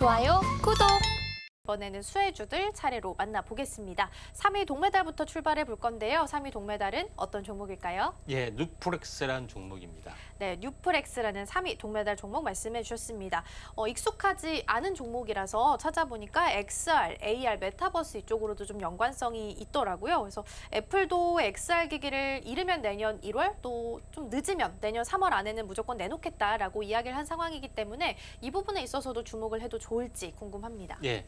좋아요, 구독! 이번에는 수혜주들 차례로 만나보겠습니다. 3위 동메달부터 출발해 볼 건데요. 3위 동메달은 어떤 종목일까요? 예, 누프렉스라는 종목입니다. 네, 뉴프렉스라는 3위 동메달 종목 말씀해 주셨습니다. 익숙하지 않은 종목이라서 찾아보니까 XR, AR, 메타버스 이쪽으로도 좀 연관성이 있더라고요. 그래서 애플도 XR 기기를 이르면 내년 1월, 또 좀 늦으면 내년 3월 안에는 무조건 내놓겠다라고 이야기를 한 상황이기 때문에 이 부분에 있어서도 주목을 해도 좋을지 궁금합니다. 예,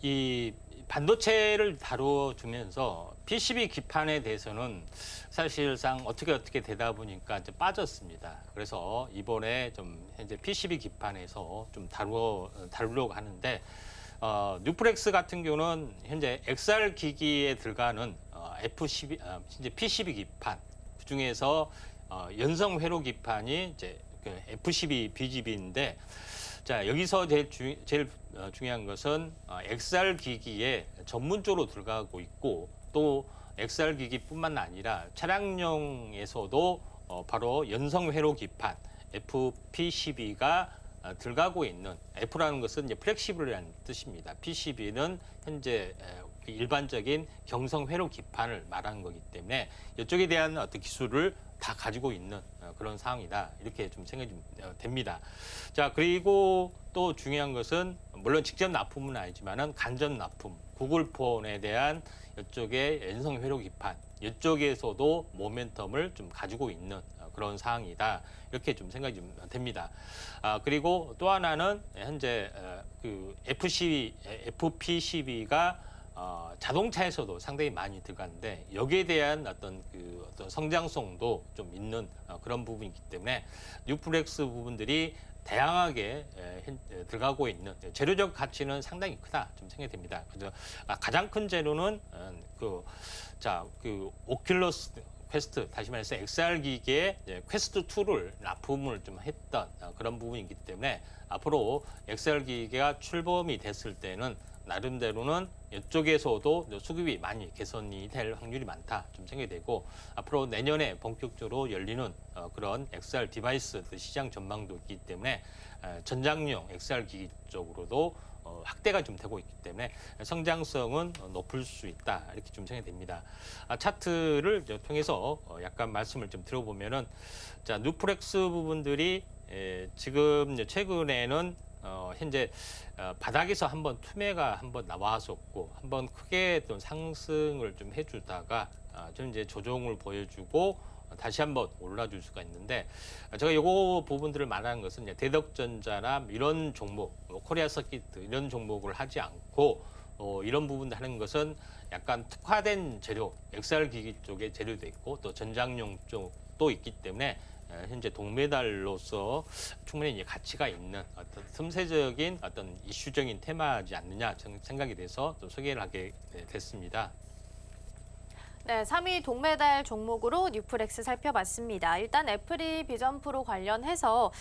이 반도체를 다뤄주면서 PCB 기판에 대해서는 사실상 어떻게 되다 보니까 이제 빠졌습니다. 그래서 이번에 좀 현재 PCB 기판에서 좀 다루려고 하는데, 뉴프렉스 같은 경우는 현재 XR 기기에 들어가는 F12, 현재 PCB 기판, 그 중에서 연성 회로 기판이 이제 그 F12 BGB인데, 자, 여기서 제일 중요한 것은 XR 기기에 전문적으로 들어가고 있고, 또 XR 기기뿐만 아니라 차량용에서도 바로 연성 회로 기판 FPCB가 들어가고 있는, F라는 것은 이제 플렉시블이라는 뜻입니다. PCB는 현재 일반적인 경성 회로 기판을 말하는 거기 때문에 이쪽에 대한 어떤 기술을 다 가지고 있는 그런 상황이다, 이렇게 좀 생각이 좀 됩니다. 자, 그리고 또 중요한 것은 물론 직접 납품은 아니지만은 간접 납품, 구글폰에 대한 이쪽의 연성 회로 기판, 이쪽에서도 모멘텀을 좀 가지고 있는 그런 상황이다, 이렇게 좀 생각이 좀 됩니다. 그리고 또 하나는 현재 그 FPCB가 자동차에서도 상당히 많이 들어가는데, 여기에 대한 어떤 성장성도 좀 있는 그런 부분이기 때문에 뉴프렉스 부분들이 다양하게 들어가고 있는 재료적 가치는 상당히 크다 좀 생각이 됩니다. 그래서 가장 큰 재료는 그 오큘러스 퀘스트, 다시 말해서 XR 기기의 퀘스트 2를 납품을 좀 했던 그런 부분이기 때문에, 앞으로 XR 기기가 출범이 됐을 때는 나름대로는 이쪽에서도 수급이 많이 개선이 될 확률이 많다 좀 생각이 되고, 앞으로 내년에 본격적으로 열리는 그런 XR 디바이스 시장 전망도 있기 때문에 전장용 XR 기기 쪽으로도 확대가 좀 되고 있기 때문에 성장성은 높을 수 있다, 이렇게 좀 생각이 됩니다. 차트를 통해서 약간 말씀을 좀 들어보면은, 자, 뉴프렉스 부분들이 지금 최근에는 현재 바닥에서 한번 투매가 한번 나왔었고, 한번 크게 또 상승을 좀 해주다가 좀 이제 조정을 보여주고 다시 한번 올라줄 수가 있는데, 제가 요거 부분들을 말하는 것은 이제 대덕전자나 이런 종목, 코리아 서킷 이런 종목을 하지 않고, 이런 부분들 하는 것은 약간 특화된 재료, XR 기기 쪽의 재료도 있고 또 전장용 쪽도 있기 때문에 현재 동메달로서 충분히 이제 가치가 있는 어떤 틈새적인 어떤 이슈적인 테마지 않느냐 생각이 돼서 또 소개를 하게 됐습니다. 네, 3위 동메달 종목으로 뉴프렉스 살펴봤습니다. 일단 애플이 비전 프로 관련해서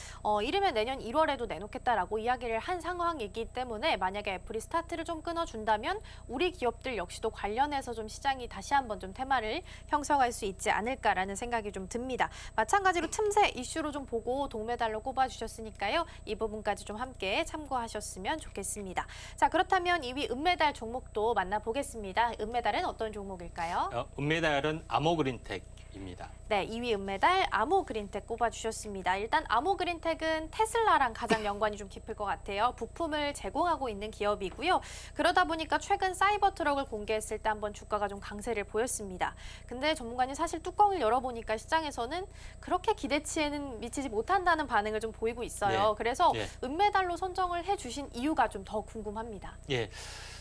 이르면 내년 1월에도 내놓겠다라고 이야기를 한 상황이기 때문에, 만약에 애플이 스타트를 좀 끊어준다면 우리 기업들 역시도 관련해서 좀 시장이 다시 한번 좀 테마를 형성할 수 있지 않을까라는 생각이 좀 듭니다. 마찬가지로 틈새 이슈로 좀 보고 동메달로 꼽아주셨으니까요. 이 부분까지 좀 함께 참고하셨으면 좋겠습니다. 자, 그렇다면 2위 은메달 종목도 만나보겠습니다. 은메달은 어떤 종목일까요? 은메달은 아모그린텍입니다. 네, 2위 은메달 아모그린텍 꼽아주셨습니다. 일단 아모그린텍은 테슬라랑 가장 연관이 좀 깊을 것 같아요. 부품을 제공하고 있는 기업이고요. 그러다 보니까 최근 사이버 트럭을 공개했을 때 한번 주가가 좀 강세를 보였습니다. 근데 전문가님, 사실 뚜껑을 열어보니까 시장에서는 그렇게 기대치에는 미치지 못한다는 반응을 좀 보이고 있어요. 네. 그래서 네. 은메달로 선정을 해주신 이유가 좀 더 궁금합니다. 예.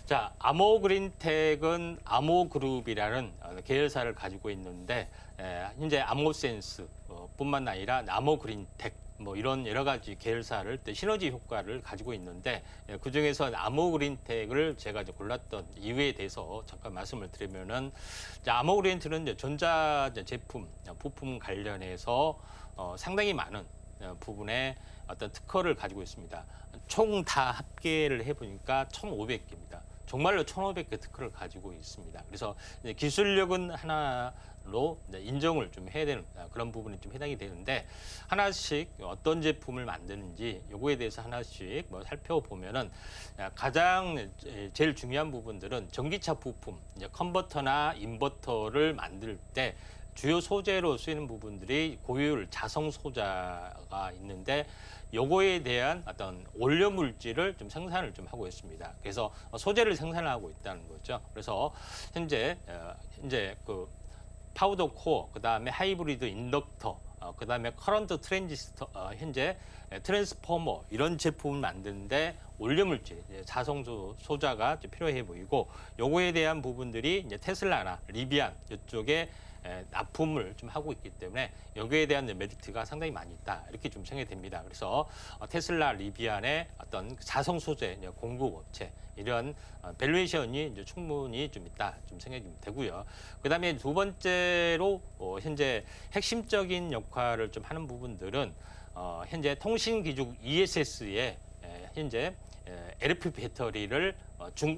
자, 아모그린텍은 아모그룹이라는 계열사를 가지고 있는데, 현재 아모센스 뿐만 아니라 아모그린텍 뭐 이런 여러 가지 계열사를 또 시너지 효과를 가지고 있는데, 그 중에서 아모그린텍을 제가 이제 골랐던 이유에 대해서 잠깐 말씀을 드리면은, 아모그린텍은 이제 전자 제품 부품 관련해서 상당히 많은 부분에 어떤 특허를 가지고 있습니다. 총 다 합계를 해보니까 1,500개입니다. 정말로 1,500개 특허를 가지고 있습니다. 그래서 기술력은 하나 로 인정을 좀 해야 되는 그런 부분이 좀 해당이 되는데 하나씩 어떤 제품을 만드는지 요거에 대해서 하나씩 뭐 살펴보면은 가장 제일 중요한 부분들은 전기차 부품, 이제 컨버터나 인버터를 만들 때 주요 소재로 쓰이는 부분들이 고효율 자성 소자가 있는데 요거에 대한 어떤 원료 물질을 좀 생산을 좀 하고 있습니다. 그래서 소재를 생산하고 있다는 거죠. 그래서 현재 그 파우더 코어, 그다음에 하이브리드 인덕터, 그다음에 커런트 트랜지스터, 현재 트랜스포머 이런 제품을 만드는데 원료 물질, 자성소 소자가 필요해 보이고 요거에 대한 부분들이 이제 테슬라나 리비안 이쪽에 납품을 좀 하고 있기 때문에 여기에 대한 메리트가 상당히 많이 있다 이렇게 좀 생각이 됩니다. 그래서 테슬라, 리비안의 어떤 자성 소재 공급 업체 이런 밸류에이션이 이제 충분히 좀 있다 좀 생각이 좀 되고요. 그다음에 두 번째로 현재 핵심적인 역할을 좀 하는 부분들은 현재 통신 기juk ESS에 현재 LFP 배터리를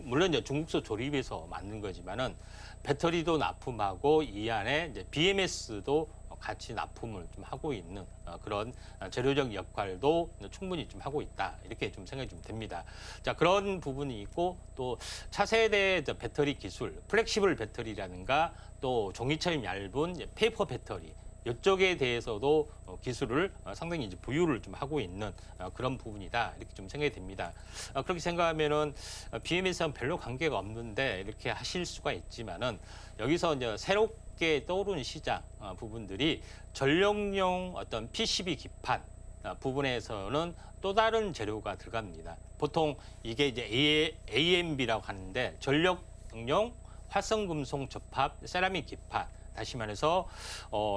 물론 이제 중국서 조립해서 만든 거지만은 배터리도 납품하고 이 안에 이제 BMS도 같이 납품을 좀 하고 있는 그런 재료적 역할도 충분히 좀 하고 있다 이렇게 좀 생각이 좀 됩니다. 자, 그런 부분이 있고 또 차세대 배터리 기술, 플렉시블 배터리라든가 또 종이처럼 얇은 페이퍼 배터리 이쪽에 대해서도 기술을 상당히 이제 부유를 좀 하고 있는 그런 부분이다 이렇게 좀 생각이 됩니다. 그렇게 생각하면은 BMS와는 별로 관계가 없는데 이렇게 하실 수가 있지만은 여기서 이제 새롭게 떠오르는 시장 부분들이 전력용 어떤 PCB 기판 부분에서는 또 다른 재료가 들어갑니다. 보통 이게 이제 AMB라고 하는데 전력용 활성금속 접합 세라믹 기판. 다시 말해서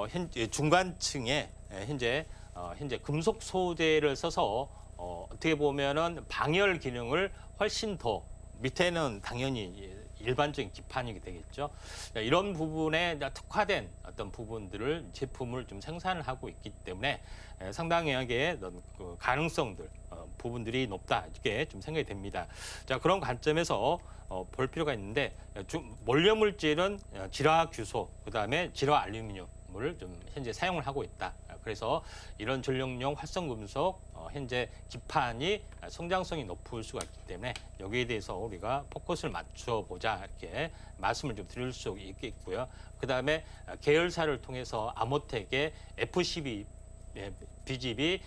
현재 중간층에 현재 금속 소재를 써서 어떻게 보면은 방열 기능을 훨씬 더 밑에는 당연히 일반적인 기판이 되겠죠. 이런 부분에 특화된 어떤 부분들을 제품을 좀 생산을 하고 있기 때문에 상당하게 그 가능성들 부분들이 높다 이렇게 좀 생각이 됩니다. 자, 그런 관점에서 볼 필요가 있는데 원료 물질은 질화 규소, 그다음에 질화 알루미늄을 좀 현재 사용을 하고 있다. 그래서 이런 전력용 활성금속 현재 기판이 성장성이 높을 수가 있기 때문에 여기에 대해서 우리가 포커스를 맞춰 보자 이렇게 말씀을 좀 드릴 수 있겠고요. 그다음에 계열사를 통해서 아모텍의 FCB BGB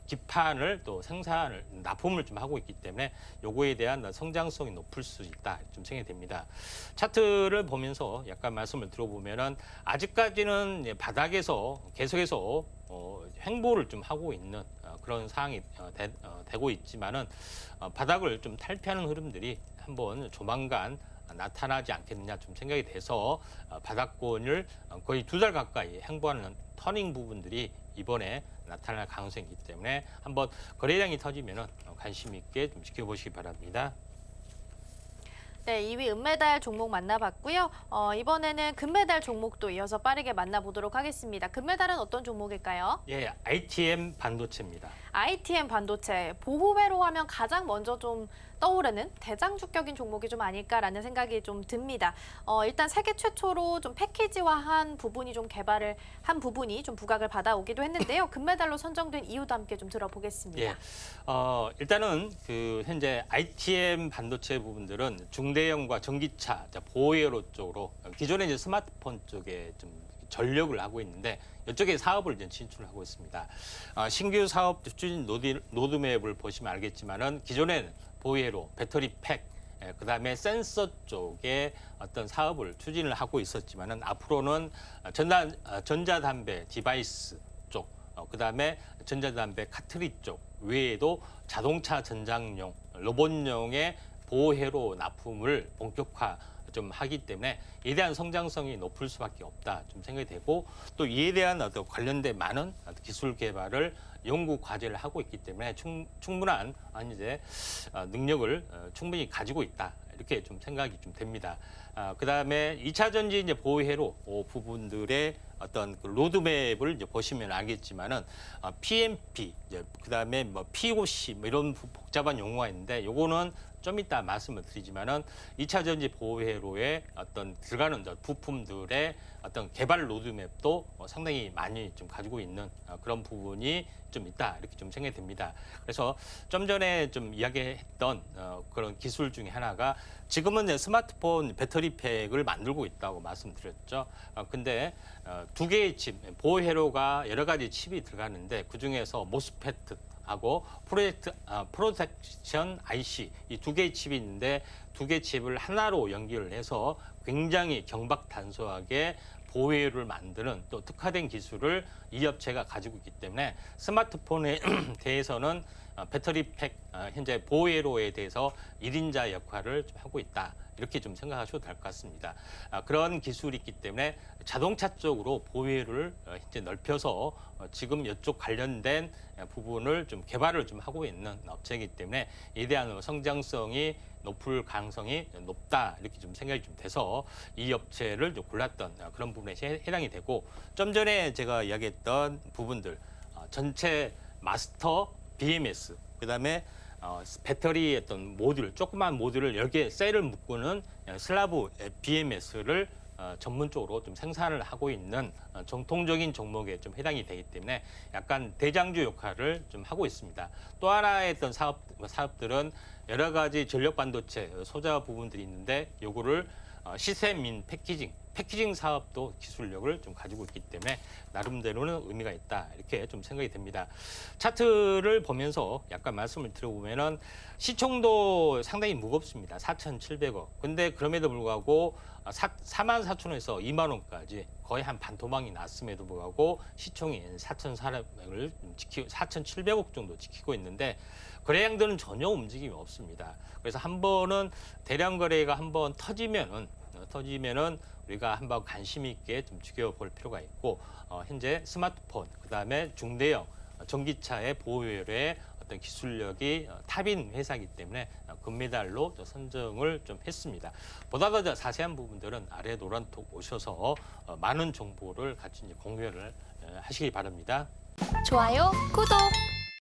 기판을 또 생산을 납품을 좀 하고 있기 때문에 요거에 대한 성장성이 높을 수 있다 좀 생각이 됩니다. 차트를 보면서 약간 말씀을 들어보면은 아직까지는 바닥에서 계속해서 횡보를 좀 하고 있는 그런 상황이 되고 있지만은 바닥을 좀 탈피하는 흐름들이 한번 조만간 나타나지 않겠느냐 좀 생각이 돼서 바닥권을 거의 2달 가까이 횡보하는 터닝 부분들이 이번에 나타날 가능성이 있기 때문에 한번 거래량이 터지면은 관심 있게 좀 지켜보시기 바랍니다. 네, 2위 은메달 종목 만나봤고요. 이번에는 금메달 종목도 이어서 빠르게 만나보도록 하겠습니다. 금메달은 어떤 종목일까요? 예, ITM 반도체입니다. ITM 반도체, 보호회로 하면 가장 먼저 좀 떠오르는 대장주격인 종목이 좀 아닐까라는 생각이 좀 듭니다. 일단 세계 최초로 좀 패키지화한 부분이 좀 개발을 한 부분이 좀 부각을 받아오기도 했는데요. 금메달로 선정된 이유도 함께 좀 들어보겠습니다. 예, 일단은 그 현재 ITM 반도체 부분들은 중대형과 전기차, 보호회로 쪽으로 기존에 이제 스마트폰 쪽에 좀 전력을 하고 있는데 이쪽에 사업을 이제 진출하고 있습니다. 신규 사업 추진 로드맵을 보시면 알겠지만은 기존에는 보호회로, 배터리 팩, 그다음에 센서 쪽에 어떤 사업을 추진을 하고 있었지만은 앞으로는 전자담배 디바이스 쪽, 그다음에 전자담배 카트리 쪽 외에도 자동차 전장용, 로봇용의 보호회로 납품을 본격화 좀 하기 때문에 이에 대한 성장성이 높을 수밖에 없다 좀 생각이 되고 또 이에 대한 어떤 관련된 많은 기술 개발을 연구 과제를 하고 있기 때문에 충분한 이제 능력을 충분히 가지고 있다 이렇게 좀 생각이 좀 됩니다. 그다음에 2차 전지 이제 보호회로 부분들의 어떤 그 로드맵을 이제 보시면 알겠지만은 PMP, 그다음에 뭐 POC 뭐 이런 복잡한 용어가 있는데 요거는 좀 이따 말씀을 드리지만은 2차 전지 보호회로에 어떤 들어가는 부품들의 어떤 개발 로드맵도 상당히 많이 좀 가지고 있는 그런 부분이 좀 있다 이렇게 좀 생각이 듭니다. 그래서 좀 전에 좀 이야기했던 그런 기술 중에 하나가 지금은 이제 스마트폰 배터리팩을 만들고 있다고 말씀드렸죠. 근데 두 개의 칩, 보호회로가 여러 가지 칩이 들어가는데 그 중에서 모스페트 하고 프로텍션 IC 이 두 개의 칩이 있는데 두 개의 칩을 하나로 연결을 해서 굉장히 경박 단소하게 보호회로를 만드는 또 특화된 기술을 이 업체가 가지고 있기 때문에 스마트폰에 대해서는 배터리팩 현재 보호회로에 대해서 1인자 역할을 좀 하고 있다. 이렇게 좀 생각하셔도 될 것 같습니다. 그런 기술이 있기 때문에 자동차 쪽으로 보호회로를 현재 넓혀서 지금 이쪽 관련된 부분을 좀 개발을 좀 하고 있는 업체이기 때문에 이에 대한 성장성이 높을 가능성이 높다 이렇게 좀 생각이 좀 돼서 이 업체를 좀 골랐던 그런 부분에 해당이 되고 좀 전에 제가 이야기했던 부분들 전체 마스터 BMS 그다음에 배터리 어떤 모듈, 조그만 모듈을 10개 셀을 묶는 슬라브 BMS를 전문적으로 좀 생산을 하고 있는 정통적인 종목에 좀 해당이 되기 때문에 약간 대장주 역할을 좀 하고 있습니다. 또 하나의 어떤 사업들은 여러 가지 전력 반도체 소자 부분들이 있는데 요거를 시세민 패키징 사업도 기술력을 좀 가지고 있기 때문에 나름대로는 의미가 있다 이렇게 좀 생각이 됩니다. 차트를 보면서 약간 말씀을 드려보면은 시총도 상당히 무겁습니다. 4,700억. 근데 그럼에도 불구하고 44,000원에서 2만 원까지 거의 한 반토막이 났음에도 불구하고 시총이 4,400을 지키고 4,700억 정도 지키고 있는데 거래량들은 전혀 움직임이 없습니다. 그래서 한 번은 대량 거래가 한번 터지면은 우리가 한번 관심 있게 좀 지켜볼 필요가 있고 현재 스마트폰 그다음에 중대형 전기차의 보호회로의 어떤 기술력이 탑인 회사이기 때문에 금메달로 선정을 좀 했습니다. 보다 더 자세한 부분들은 아래 노란톡 오셔서 많은 정보를 같이 이제 공유를 하시기 바랍니다. 좋아요, 구독!